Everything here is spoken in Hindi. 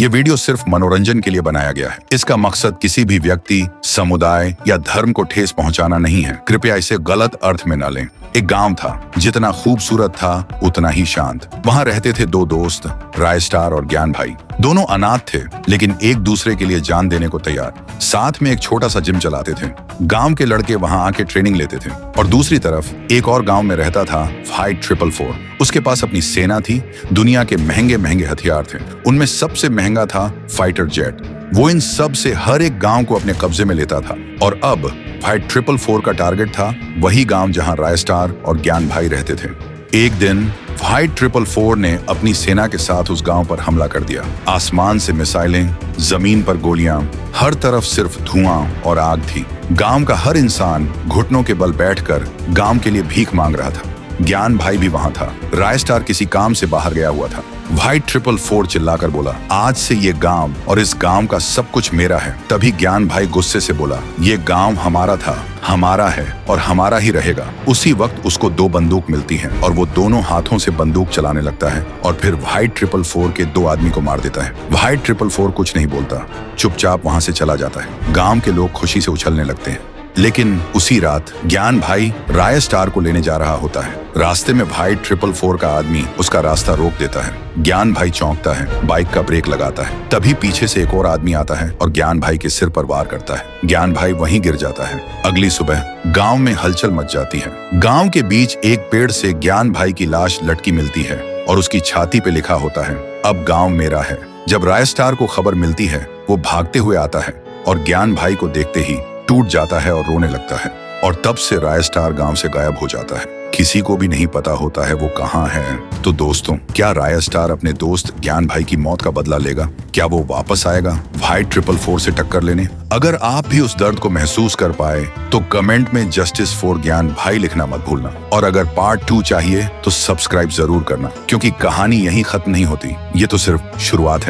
ये वीडियो सिर्फ मनोरंजन के लिए बनाया गया है। इसका मकसद किसी भी व्यक्ति, समुदाय या धर्म को ठेस पहुंचाना नहीं है। कृपया इसे गलत अर्थ में न लें। एक गांव था, जितना खूबसूरत था उतना ही शांत। वहां रहते थे दो दोस्त, राय स्टार और ज्ञान भाई। दोनों अनाथ थे, लेकिन एक दूसरे के लिए जान देने को तैयार। साथ में एक छोटा सा जिम चलाते थे। गांव के लड़के वहां आके ट्रेनिंग लेते थे। और दूसरी तरफ एक और गांव में रहता था फाइट 444। उसके पास अपनी सेना थी। दुनिया के महंगे महंगे हथियार थे। उनमें सबसे महंगा था फाइटर जेट। वो इन सब से हर एक गांव को अपने कब्जे में लेता था। और अब फाइट 444 का टारगेट था वही गांव जहां राय स्टार और ज्ञान भाई रहते थे। एक दिन फाइट 444 ने अपनी सेना के साथ उस गांव पर हमला कर दिया। आसमान से मिसाइलें, जमीन पर गोलियां, हर तरफ सिर्फ धुआं और आग थी। गांव का हर इंसान घुटनों के बल बैठकर गांव के लिए भीख मांग रहा था। ज्ञान भाई भी वहां था। राय स्टार किसी काम से बाहर गया हुआ था। फाइट 444 चिल्लाकर बोला, आज से ये गांव और इस गांव का सब कुछ मेरा है। तभी ज्ञान भाई गुस्से से बोला, ये गांव हमारा था, हमारा है और हमारा ही रहेगा। उसी वक्त उसको दो बंदूक मिलती हैं और वो दोनों हाथों से बंदूक चलाने लगता है और फिर फाइट 444 के दो आदमी को मार देता है। फाइट 444 कुछ नहीं बोलता, चुपचाप वहां से चला जाता है। गांव के लोग खुशी से उछलने लगते हैं। लेकिन उसी रात ज्ञान भाई राय स्टार को लेने जा रहा होता है। रास्ते में फाइट 444 का आदमी उसका रास्ता रोक देता है। ज्ञान भाई चौंकता है, बाइक का ब्रेक लगाता है। तभी पीछे से एक और आदमी आता है और ज्ञान भाई के सिर पर वार करता है। ज्ञान भाई वहीं गिर जाता है। अगली सुबह गांव में हलचल मच जाती है। गांव के बीच एक पेड़ से ज्ञान भाई की लाश लटकी मिलती है और उसकी छाती पे लिखा होता है, अब गांव मेरा है। जब राय स्टार को खबर मिलती है, वो भागते हुए आता है और ज्ञान भाई को देखते ही टूट जाता है और रोने लगता है। और तब से राय स्टार गांव से गायब हो जाता है। किसी को भी नहीं पता होता है वो कहाँ है। तो दोस्तों, क्या राय स्टार अपने दोस्त ज्ञान भाई की मौत का बदला लेगा? क्या वो वापस आएगा फाइट 444 से टक्कर लेने? अगर आप भी उस दर्द को महसूस कर पाए तो कमेंट में जस्टिस फॉर ज्ञान भाई लिखना मत भूलना। और अगर पार्ट 2 चाहिए तो सब्सक्राइब जरूर करना, क्योंकि कहानी यहीं खत्म नहीं होती। ये तो सिर्फ शुरुआत है।